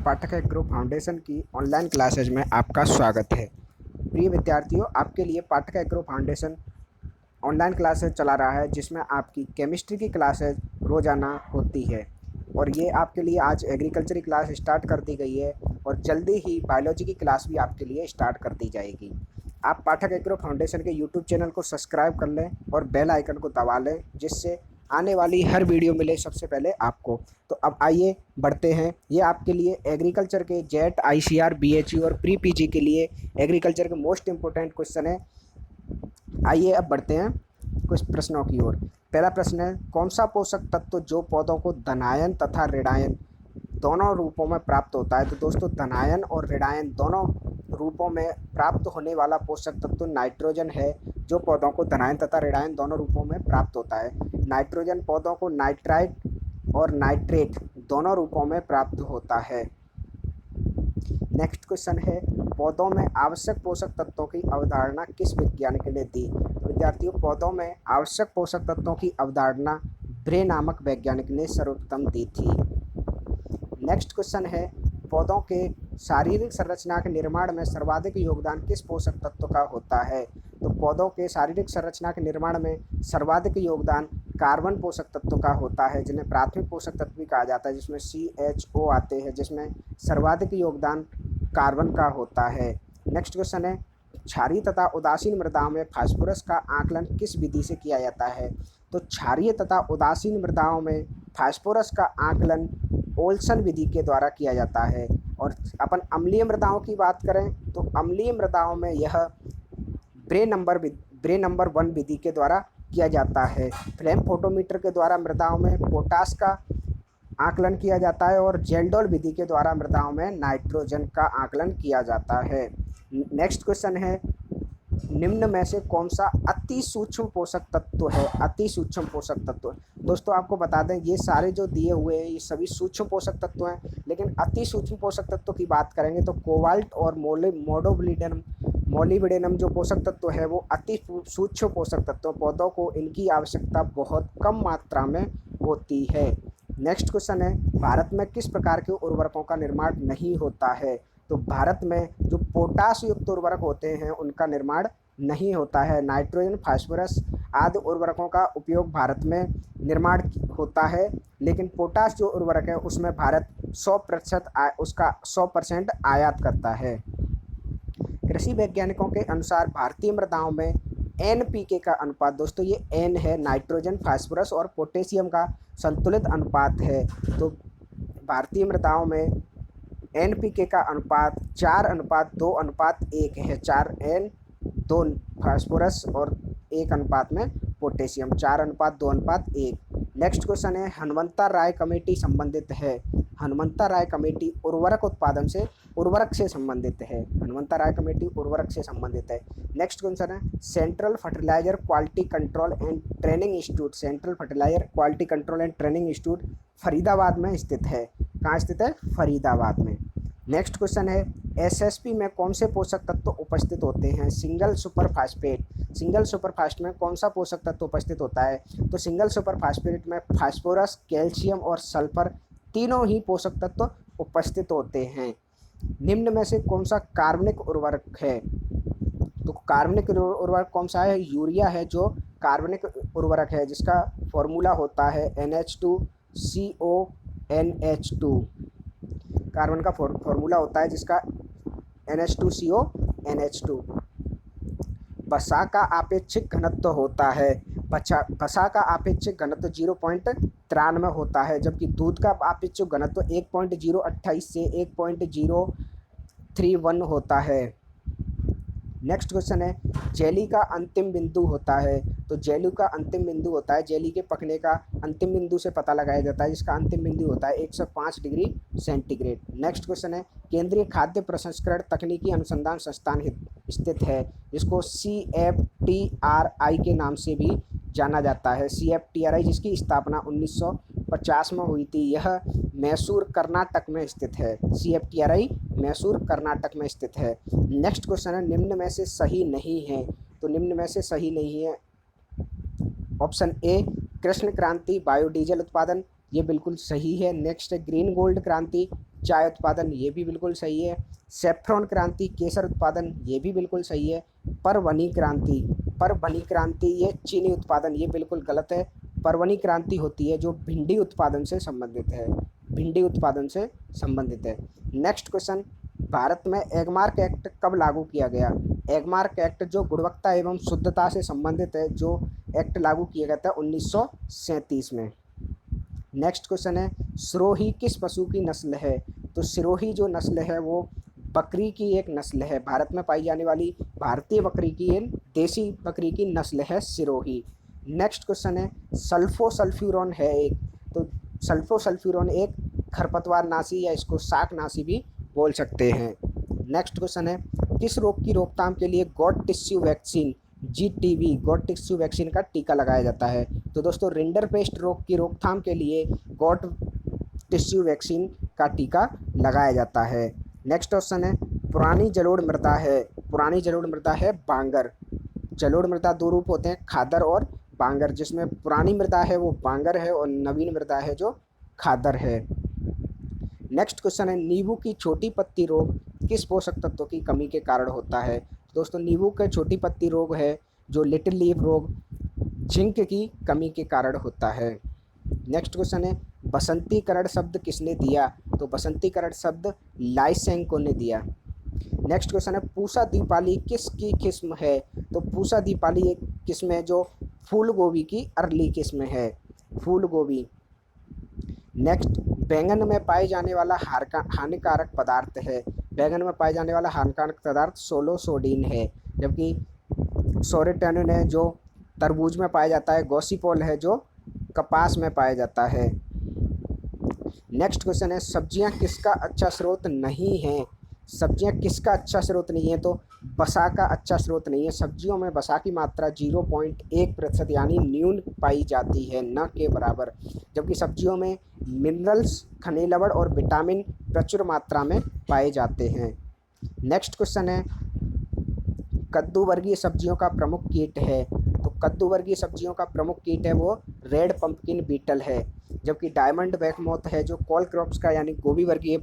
पाठक agro foundation की online classes में आपका स्वागत है। प्रिय विद्यार्थियों, आपके लिए पाठक एग्रो फाउंडेशन ऑनलाइन क्लासेज चला रहा है जिसमें आपकी केमिस्ट्री की क्लासेज रोज़ाना होती है और ये आपके लिए आज एग्रीकल्चर की क्लास स्टार्ट कर दी गई है और जल्दी ही बायोलॉजी की क्लास भी आपके लिए स्टार्ट कर दी जाएगी। आप पाठक एग्रो फाउंडेशन के यूट्यूब चैनल को सब्सक्राइब कर लें और बेल आइकन को दबा लें जिससे आने वाली हर वीडियो मिले सबसे पहले आपको। तो अब आइए बढ़ते हैं। ये आपके लिए एग्रीकल्चर के जेट, आईसीआर, बीएचयू और प्री पीजी के लिए एग्रीकल्चर के मोस्ट इम्पोर्टेंट क्वेश्चन है। आइए अब बढ़ते हैं कुछ प्रश्नों की ओर। पहला प्रश्न है, कौन सा पोषक तत्व जो पौधों को धनायन तथा ऋणायन दोनों रूपों में प्राप्त होता है? तो दोस्तों, धनायन और ऋणायन दोनों रूपों में प्राप्त होने वाला पोषक तत्व नाइट्रोजन है, जो पौधों को धनायन तथा ऋणायन दोनों रूपों में प्राप्त होता है। नाइट्रोजन पौधों को नाइट्राइट और नाइट्रेट दोनों रूपों में प्राप्त होता है। नेक्स्ट क्वेश्चन है, पौधों में आवश्यक पोषक तत्वों की अवधारणा किस वैज्ञानिक ने दी? तो विद्यार्थियों, पौधों में आवश्यक पोषक तत्वों की अवधारणा ब्रे नामक वैज्ञानिक ने सर्वप्रथम दी थी। नेक्स्ट क्वेश्चन है, पौधों के शारीरिक संरचना के निर्माण में सर्वाधिक योगदान किस पोषक तत्व का होता है? तो पौधों के शारीरिक संरचना के निर्माण में सर्वाधिक योगदान कार्बन पोषक तत्व का होता है, जिन्हें प्राथमिक पोषक तत्व भी कहा जाता है, जिसमें CHO आते हैं, जिसमें सर्वाधिक योगदान कार्बन का होता है। नेक्स्ट क्वेश्चन है, क्षारीय तथा उदासीन मृदाओं में फास्फोरस का आकलन किस विधि से किया जाता है? तो क्षारीय तथा उदासीन मृदाओं में फास्फोरस का आकलन ओल्सन विधि के द्वारा किया जाता है। और अपन अम्लीय मृदाओं की बात करें तो अम्लीय मृदाओं में यह ब्रे नंबर 1 विधि के द्वारा किया जाता है। फ्लेम फोटोमीटर के द्वारा मृदाओं में पोटास का आकलन किया जाता है और जेल्डोल विधि के द्वारा मृदाओं में नाइट्रोजन का आकलन किया जाता है। नेक्स्ट क्वेश्चन है, निम्न में से कौन सा अति सूक्ष्म पोषक तत्व है? अति सूक्ष्म पोषक तत्व, दोस्तों आपको बता दें ये सारे जो दिए हुए हैं ये सभी सूक्ष्म पोषक तत्व हैं, लेकिन अति सूक्ष्म पोषक तत्व की बात करेंगे तो कोबाल्ट और मोलिब्डेनम जो पोषक तत्व है वो अति सूक्ष्म पोषक तत्व, पौधों को इनकी आवश्यकता बहुत कम मात्रा में होती है। नेक्स्ट क्वेश्चन है, भारत में किस प्रकार के उर्वरकों का निर्माण नहीं होता है? तो भारत में जो पोटाश युक्त उर्वरक होते हैं उनका निर्माण नहीं होता है। नाइट्रोजन, फास्फोरस आदि उर्वरकों का उपयोग भारत में निर्माण होता है, लेकिन पोटाश जो उर्वरक है उसमें भारत 100% आयात करता है। कृषि वैज्ञानिकों के अनुसार भारतीय मृदाओं में NPK का अनुपात, दोस्तों ये N है, नाइट्रोजन, फास्फोरस और पोटेशियम का संतुलित अनुपात है। तो भारतीय मृदाओं में NPK का अनुपात 4:2:1 है। 4 N 2 फास्फोरस और 1 अनुपात में पोटेशियम, 4:2:1। नेक्स्ट क्वेश्चन है, हनुमंता राय कमेटी संबंधित है? हनुमंता राय कमेटी उर्वरक से संबंधित है। हनुमंता राय कमेटी उर्वरक से संबंधित है। नेक्स्ट क्वेश्चन है, central fertiliser quality control and training institute, central fertiliser quality control and training institute Faridabad में स्थित है। कहाँ स्थित है? फरीदाबाद में। नेक्स्ट क्वेश्चन है, SSP में कौन से पोषक तत्व उपस्थित होते हैं? Single super phosphate, single super phosphate में कौन सा पोषक तत्व उपस्थित होता है? तो सिंगल सुपर फास्फेट में फास्फोरस, कैल्शियम और सल्फर तीनों ही पोषक तत्व उपस्थित होते हैं। निम्न में से कौन सा कार्बनिक उर्वरक है? तो कार्बनिक उर्वरक कौन सा है? यूरिया है जो कार्बनिक उर्वरक है, जिसका फॉर्मूला होता है NH2CONH2। कार्बन का फॉर्मूला होता है जिसका NH2CONH2। वसा का आपेक्षिक घनत्व होता है, वसा का आपेक्षिक घनत्व 0.93 होता है, जबकि दूध का आपेक्षिक घनत्व 1.028 से 1.031 होता है। नेक्स्ट क्वेश्चन है, जेली का अंतिम बिंदु होता है? तो जेली का अंतिम बिंदु होता है, जेली के पकने का अंतिम बिंदु से पता लगाया जाता है, जिसका अंतिम बिंदु होता है 105 डिग्री सेंटीग्रेड। नेक्स्ट क्वेश्चन है, केंद्रीय खाद्य प्रसंस्करण तकनीकी अनुसंधान संस्थान स्थित है, जिसको CFTRI के नाम से भी जाना जाता है। CFTRI जिसकी स्थापना 1950 में हुई थी, यह मैसूर कर्नाटक में स्थित है। CFTRI मैसूर कर्नाटक में स्थित है। नेक्स्ट क्वेश्चन है, निम्न में से सही नहीं है? तो निम्न में से सही नहीं है ऑप्शन ए, कृष्ण क्रांति बायोडीजल उत्पादन, ये बिल्कुल सही है। नेक्स्ट है, ग्रीन गोल्ड क्रांति चाय उत्पादन, ये भी बिल्कुल सही है। सेफ्रॉन क्रांति, केसर उत्पादन, ये भी बिल्कुल सही है। परवनी क्रांति, परवनी क्रांति ये चीनी उत्पादन, ये बिल्कुल गलत है। परवनी क्रांति होती है जो भिंडी उत्पादन से संबंधित है, भिंडी उत्पादन से संबंधित है। नेक्स्ट क्वेश्चन, भारत में एगमार्क एक्ट कब लागू किया गया? एगमार्क एक्ट जो गुणवत्ता एवं शुद्धता से संबंधित है, जो एक्ट लागू किया गया था 1937 में। नेक्स्ट क्वेश्चन है, सिरोही किस पशु की नस्ल है? तो सिरोही जो नस्ल है वो बकरी की एक नस्ल है, भारत में पाई जाने वाली भारतीय बकरी की एक देसी बकरी की नस्ल है सिरोही। नेक्स्ट क्वेश्चन है, सल्फोसल्फ्यूरॉन है एक, तो सल्फोसल्फ्यूरॉन एक खरपतवार नाशी या इसको शाक नाशी भी बोल सकते हैं। नेक्स्ट क्वेश्चन है, किस रोग की रोकथाम के लिए got tissue vaccine GTV got tissue vaccine का टीका लगाया जाता है? तो दोस्तों रिंडरपेस्ट रोग की रोकथाम के लिए गॉट टिश्यू वैक्सीन का टीका लगाया जाता है। नेक्स्ट क्वेश्चन है, पुरानी जलोढ़ मृदा है, पुरानी जलोढ़ मृदा है बांगर। जलोढ़ मृदा दो रूप होते हैं, खादर और बांगर, जिसमें पुरानी मृदा है वो बांगर है और नवीन मृदा है जो खादर है। नेक्स्ट क्वेश्चन है, नींबू की छोटी पत्ती रोग किस पोषक तत्व की कमी के कारण होता है? दोस्तों नींबू के छोटी पत्ती रोग है जो लिटिल लीफ रोग जिंक की कमी के कारण होता है। नेक्स्ट क्वेश्चन है, बसंतीकरण शब्द किसने दिया? तो बसंतीकरण शब्द लाइसेंको ने दिया। नेक्स्ट क्वेश्चन है, पूसा दीपाली किसकी किस्म है? तो पूसा दीपाली एक किस्म है जो फूल गोभी की अर्ली किस्म है, फूल गोभी। नेक्स्ट, बैंगन में पाए जाने वाला हानिकारक पदार्थ है, बैंगन में पाए जाने वाला हानिकारक पदार्थ सोलोसोडीन है, जबकि सोरेटेनिन है जो तरबूज में पाया जाता है, गॉसिपोल है जो कपास में पाया जाता है। नेक्स्ट क्वेश्चन है, सब्जियां किसका अच्छा स्रोत नहीं है? सब्जियां किसका अच्छा स्रोत नहीं है? तो वसा का अच्छा स्रोत नहीं है। सब्जियों में वसा की मात्रा 0.1% यानी न्यून पाई जाती है, न के बराबर, जबकि सब्जियों में मिनरल्स, खनिज लवण और विटामिन प्रचुर मात्रा में पाए जाते हैं। नेक्स्ट क्वेश्चन है, कद्दू वर्गीय सब्जियों का प्रमुख कीट है? तो कद्दू वर्गीय सब्जियों का प्रमुख कीट है वो रेड पंपकिन बीटल है, जबकि डायमंड बैकमोथ है जो कॉल क्रॉप्स का यानी गोभी वर्गीय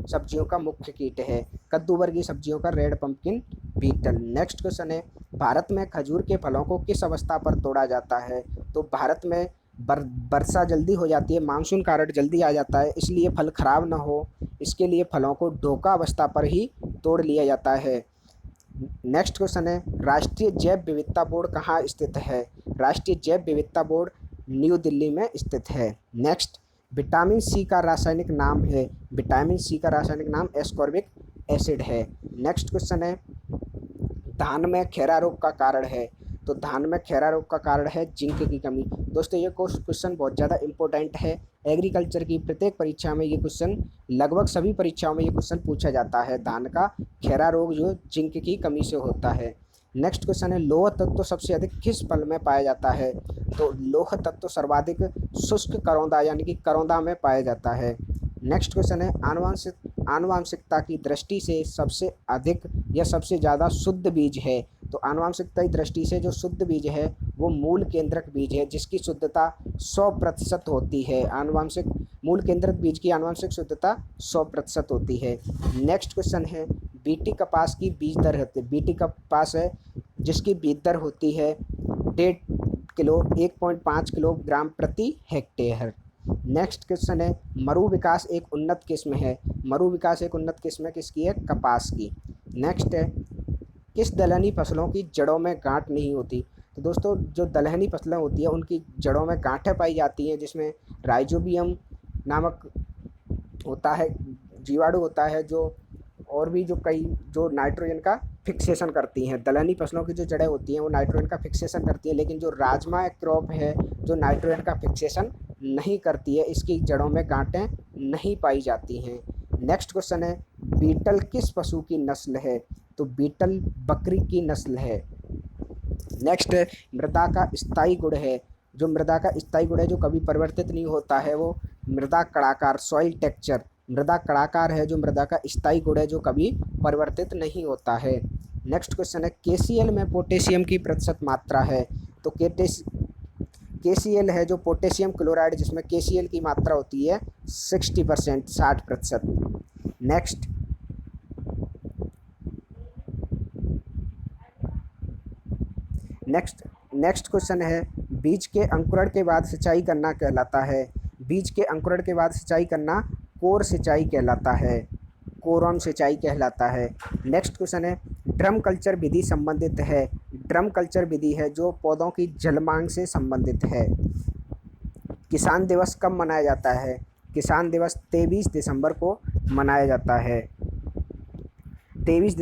सब्जियों का मुख्य कीट है। कद्दू वर्गीय सब्जियों का red pumpkin beetle. Next question है, भारत में खजूर के फलों को किस अवस्था पर तोड़ा जाता है? तो भारत में वर्षा जल्दी हो जाती है, मानसून का अर्ट जल्दी आ जाता है, इसलिए फल खराब ना हो इसके लिए फलों को ढोका अवस्था पर ही तोड़ लिया जाता है। नेक्स्ट क्वेश्चन है, राष्ट्रीय जैव विविधता बोर्ड कहाँ स्थित है? राष्ट्रीय जैव विविधता बोर्ड न्यू दिल्ली में स्थित है। नेक्स्ट, विटामिन सी का रासायनिक नाम है, विटामिन सी का रासायनिक नाम एस्कॉर्बिक एसिड है। नेक्स्ट क्वेश्चन है, धान में खैरा रोग का कारण है? तो धान में खैरा रोग का कारण है जिंक की कमी। दोस्तों ये क्वेश्चन बहुत ज़्यादा इंपॉर्टेंट है, एग्रीकल्चर की प्रत्येक परीक्षा में ये क्वेश्चन, लगभग सभी परीक्षाओं में ये क्वेश्चन पूछा जाता है, धान का खैरा रोग जो जिंक की कमी से होता है। नेक्स्ट क्वेश्चन है, लौह तत्व सबसे अधिक किस फल में पाया जाता है? तो लौह तत्व सर्वाधिक शुष्क करौंदा यानी कि करौंदा में पाया जाता है। नेक्स्ट क्वेश्चन है, आनुवांशिकता की दृष्टि से सबसे अधिक या सबसे ज़्यादा शुद्ध बीज है? तो आनुवांशिकता की दृष्टि से जो शुद्ध बीज है वो मूल केंद्रक बीज है, जिसकी शुद्धता 100% होती है। आनुवांशिक मूल केंद्रक बीज की आनुवांशिक शुद्धता 100% होती है। नेक्स्ट क्वेश्चन है, बीटी कपास की बीज दर होती है, बीटी कपास है जिसकी बीज दर होती है 1.5 किलोग्राम प्रति हेक्टेयर। नेक्स्ट क्वेश्चन है, मरु विकास एक उन्नत किस्म है? मरु विकास एक उन्नत किस्म है किसकी है? कपास की। नेक्स्ट है, किस दलहनी फसलों की जड़ों में गांठ नहीं होती? तो दोस्तों जो दलहनी फसलें होती है उनकी जड़ों में गांठें पाई जाती हैं, जिसमें राइजोबियम नामक होता है, जीवाणु होता है जो, और भी जो कई जो नाइट्रोजन का फिक्सेशन करती हैं। दलहनी फसलों की जो जड़ें होती हैं वो नाइट्रोजन का फिक्सेशन करती है, लेकिन जो राजमा क्रॉप है जो नाइट्रोजन का फिक्सेशन नहीं करती है, इसकी जड़ों में गांठें नहीं पाई जाती हैं। नेक्स्ट क्वेश्चन है, बीटल किस पशु की नस्ल है? तो बीटल बकरी की नस्ल है। नेक्स्ट है, मृदा का स्थायी गुण है? जो मृदा का स्थायी गुण है जो कभी परिवर्तित नहीं होता है वो मृदा कड़ाकार, सॉइल टेक्सचर। मृदा कड़ाकार है जो मृदा का स्थायी गुण है जो कभी परिवर्तित नहीं होता है। नेक्स्ट क्वेश्चन है, KCl में पोटेशियम की प्रतिशत मात्रा है? तो KCl है जो पोटेशियम क्लोराइड, जिसमें KCl की मात्रा होती है 60%, 60%। नेक्स्ट नेक्स्ट नेक्स्ट क्वेश्चन है, बीज के अंकुरण के बाद सिंचाई करना कहलाता है। बीज के अंकुरण के बाद सिंचाई करना कोर सिंचाई कहलाता है, कोरन सिंचाई कहलाता है। नेक्स्ट क्वेश्चन है, ड्रम कल्चर विधि संबंधित है। ड्रम कल्चर विधि है जो पौधों की जल मांग से संबंधित है। किसान दिवस कब मनाया जाता है? किसान दिवस 23 दिसंबर को मनाया जाता है। 23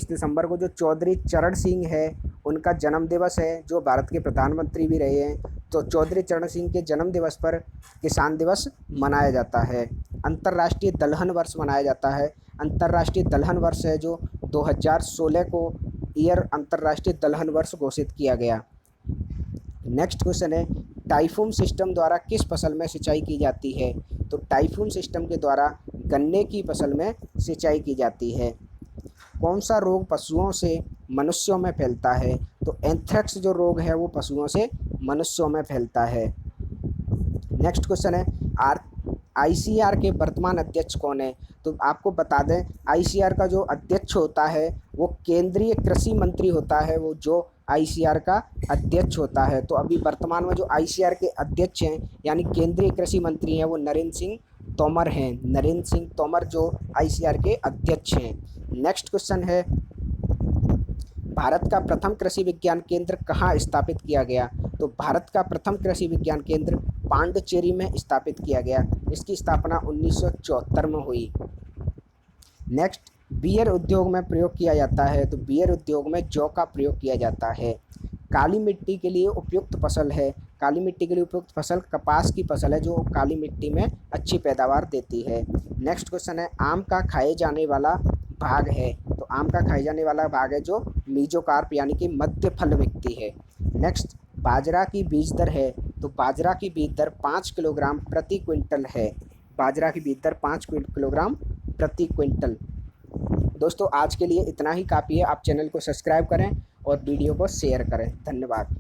दिसंबर को जो चौधरी चरण सिंह है उनका जन्म दिवस है, जो भारत के प्रधानमंत्री भी रहे हैं। तो चौधरी चरण सिंह के जन्म दिवस पर किसान दिवस मनाया जाता है। अंतर्राष्ट्रीय दलहन वर्ष मनाया जाता है। अंतर्राष्ट्रीय दलहन वर्ष है जो 2016 को ईयर अंतर्राष्ट्रीय दलहन वर्ष घोषित किया गया। नेक्स्ट क्वेश्चन है, टाइफून सिस्टम द्वारा किस फसल में सिंचाई की जाती है? तो टाइफून सिस्टम के द्वारा गन्ने की फसल में सिंचाई की जाती है। कौन सा रोग पशुओं से मनुष्यों में फैलता है? तो एंथ्रेक्स जो रोग है वो पशुओं से मनुष्यों में फैलता है। नेक्स्ट क्वेश्चन है, ICAR के वर्तमान अध्यक्ष कौन है? तो आपको बता दें, ICAR का जो अध्यक्ष होता है वो केंद्रीय कृषि मंत्री होता है, वो जो ICAR का अध्यक्ष होता है। तो अभी वर्तमान में जो ICAR के अध्यक्ष हैं यानी केंद्रीय कृषि मंत्री हैं वो नरेंद्र सिंह तोमर हैं। नरेंद्र सिंह तोमर जो ICAR के अध्यक्ष हैं। नेक्स्ट क्वेश्चन है, भारत का प्रथम कृषि विज्ञान केंद्र कहाँ स्थापित किया गया? तो भारत का प्रथम कृषि विज्ञान केंद्र पांडिचेरी में स्थापित किया गया। इसकी स्थापना 1974 में हुई। नेक्स्ट, बियर उद्योग में प्रयोग किया जाता है। तो बियर उद्योग में जौ का प्रयोग किया जाता है। काली मिट्टी के लिए उपयुक्त फसल है। काली मिट्टी के लिए उपयुक्त फसल कपास की फसल है जो काली मिट्टी में अच्छी पैदावार देती है। नेक्स्ट क्वेश्चन है, आम का खाए जाने वाला भाग है। तो आम का खाए जाने वाला भाग है जो मीजोकार्प यानी कि मध्य फल व्यक्ति है। नेक्स्ट, बाजरा की बीज दर है। तो बाजरा की बीज दर 5 किलोग्राम प्रति क्विंटल है। बाजरा की बीज दर 5 किलोग्राम प्रति क्विंटल। दोस्तों आज के लिए इतना ही काफ़ी है। आप चैनल को सब्सक्राइब करें और वीडियो को शेयर करें। धन्यवाद।